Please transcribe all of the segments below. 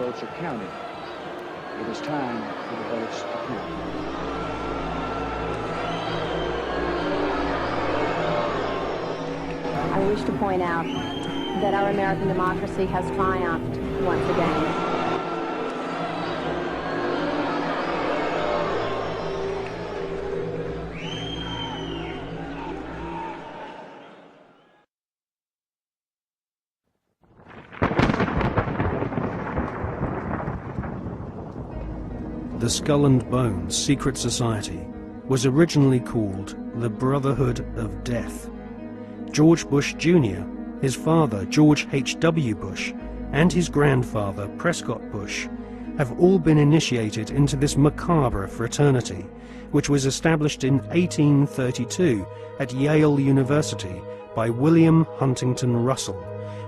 votes are counted. It is time for the votes to count. I wish to point out that our American democracy has triumphed once again. The Skull and Bones secret society was originally called the Brotherhood of Death. George Bush Jr., his father George H.W. Bush, and his grandfather Prescott Bush have all been initiated into this macabre fraternity, which was established in 1832 at Yale University by William Huntington Russell,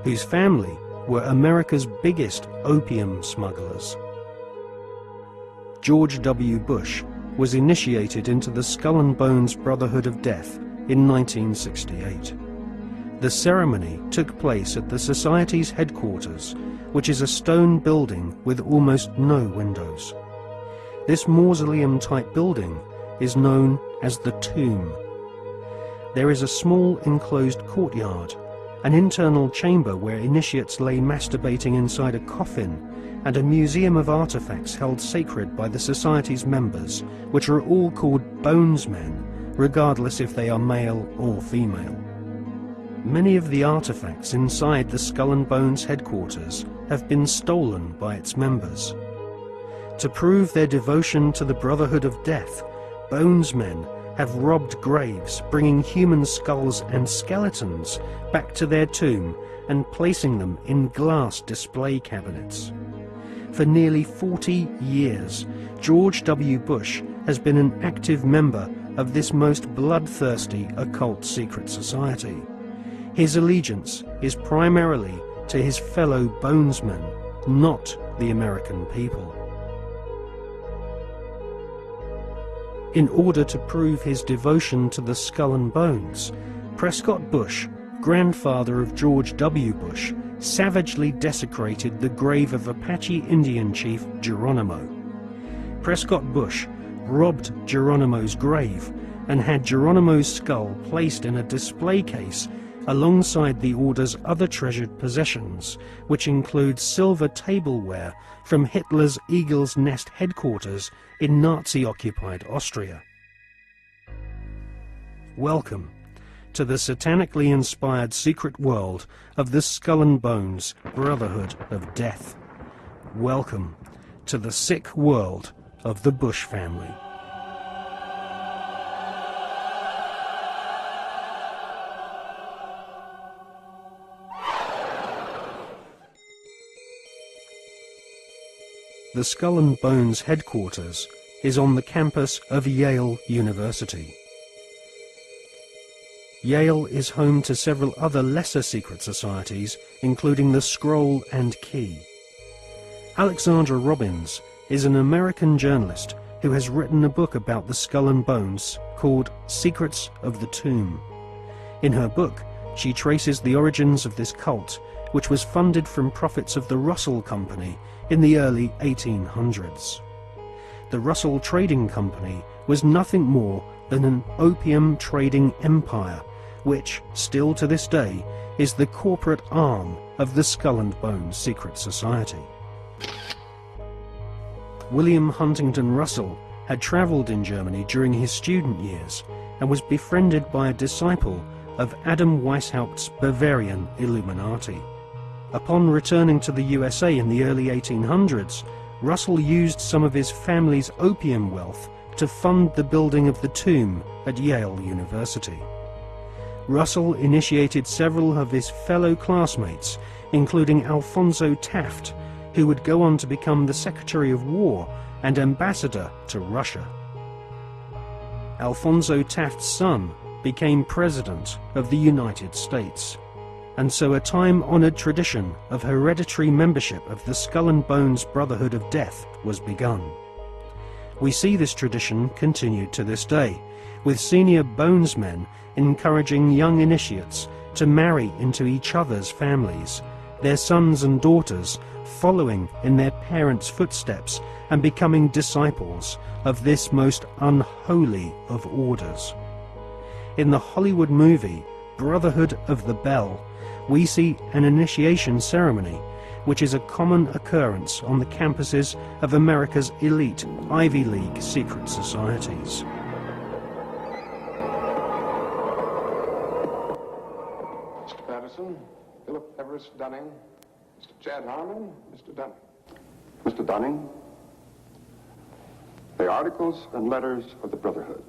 whose family were America's biggest opium smugglers. George W. Bush was initiated into the Skull and Bones Brotherhood of Death in 1968. The ceremony took place at the Society's headquarters, which is a stone building with almost no windows. This mausoleum-type building is known as the Tomb. There is a small enclosed courtyard, an internal chamber where initiates lay masturbating inside a coffin, and a museum of artifacts held sacred by the Society's members, which are all called bonesmen, regardless if they are male or female. Many of the artifacts inside the Skull and Bones headquarters have been stolen by its members. To prove their devotion to the Brotherhood of Death, bonesmen have robbed graves, bringing human skulls and skeletons back to their tomb and placing them in glass display cabinets. For nearly 40 years, George W. Bush has been an active member of this most bloodthirsty occult secret society. His allegiance is primarily to his fellow bonesmen, not the American people. In order to prove his devotion to the Skull and Bones, Prescott Bush, grandfather of George W. Bush, savagely desecrated the grave of Apache Indian chief Geronimo. Prescott Bush robbed Geronimo's grave and had Geronimo's skull placed in a display case alongside the order's other treasured possessions, which include silver tableware from Hitler's Eagle's Nest headquarters in Nazi-occupied Austria. Welcome to the satanically inspired secret world of the Skull and Bones Brotherhood of Death. Welcome to the sick world of the Bush family. The Skull and Bones headquarters is on the campus of Yale University. Yale is home to several other lesser secret societies, including the Scroll and Key. Alexandra Robbins is an American journalist who has written a book about the Skull and Bones called Secrets of the Tomb. In her book, she traces the origins of this cult, which was funded from profits of the Russell Company in the early 1800s. The Russell Trading Company was nothing more than an opium trading empire, which, still to this day, is the corporate arm of the Skull and Bones secret society. William Huntington Russell had travelled in Germany during his student years and was befriended by a disciple of Adam Weishaupt's Bavarian Illuminati. Upon returning to the USA in the early 1800s, Russell used some of his family's opium wealth to fund the building of the tomb at Yale University. Russell initiated several of his fellow classmates, including Alphonso Taft, who would go on to become the Secretary of War and ambassador to Russia. Alphonso Taft's son became President of the United States, and so a time-honored tradition of hereditary membership of the Skull and Bones Brotherhood of Death was begun. We see this tradition continued to this day, with senior bonesmen encouraging young initiates to marry into each other's families their sons and daughters following in their parents' footsteps and becoming disciples of this most unholy of orders. In the Hollywood movie Brotherhood of the Bell, we see an initiation ceremony, which is a common occurrence on the campuses of America's elite Ivy League secret societies. Mr. Patterson, Philip Everest Dunning, Mr. Chad Harmon, Mr. Dunning. Mr. Dunning, the articles and letters of the Brotherhood.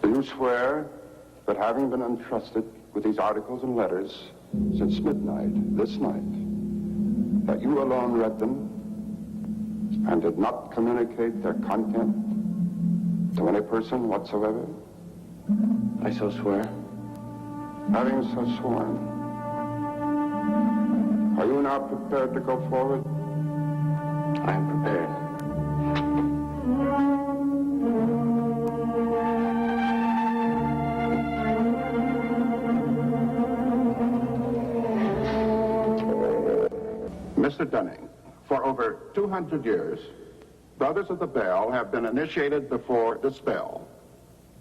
Do you swear that having been entrusted with these articles and letters since midnight this night, that you alone read them and did not communicate their content to any person whatsoever? I so swear. Having so sworn, are you now prepared to go forward? I am prepared. Mr. Dunning, for over 200 years, Brothers of the Bell have been initiated before the spell,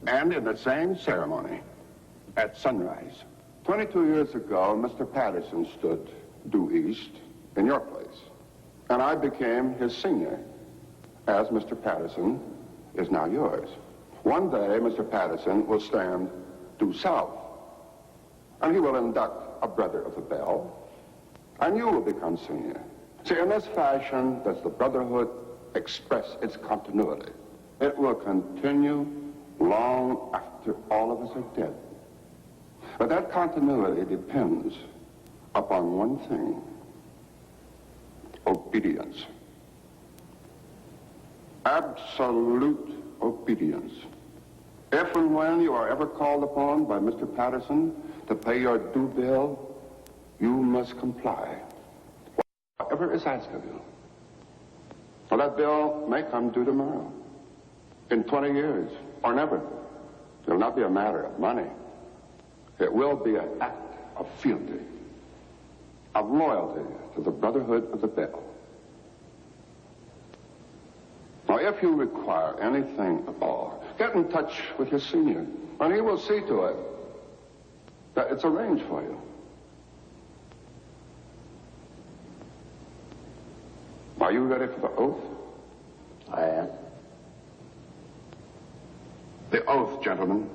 and in the same ceremony at sunrise. 22 years ago, Mr. Patterson stood due east in your place, and I became his senior, as Mr. Patterson is now yours. One day, Mr. Patterson will stand due south, and he will induct a Brother of the Bell, and you will become senior. See, in this fashion does the Brotherhood express its continuity. It will continue long after all of us are dead. But that continuity depends upon one thing: obedience. Absolute obedience. If and when you are ever called upon by Mr. Patterson to pay your due bill, you must comply. Whatever is asked of you. Well, that bill may come due tomorrow, in 20 years, or never. It will not be a matter of money. It will be an act of fealty, of loyalty to the Brotherhood of the Bell. Now, if you require anything at all, get in touch with your senior, and he will see to it that it's arranged for you. Are you ready for the oath? I am. The oath, gentlemen.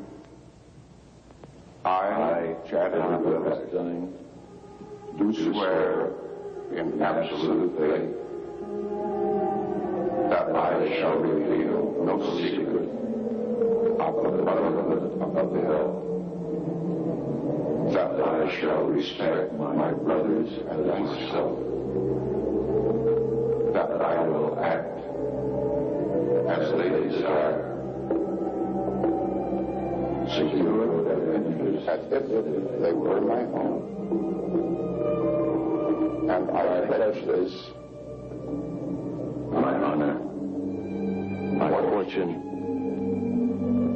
I, Chad Dunning, do swear in absolute faith that I shall reveal no secret of the Brotherhood of the Bell, that I shall respect my brothers and myself, that I will act as they desire, secure their interests as if they were my own. And I pledge this, my honor, my fortune,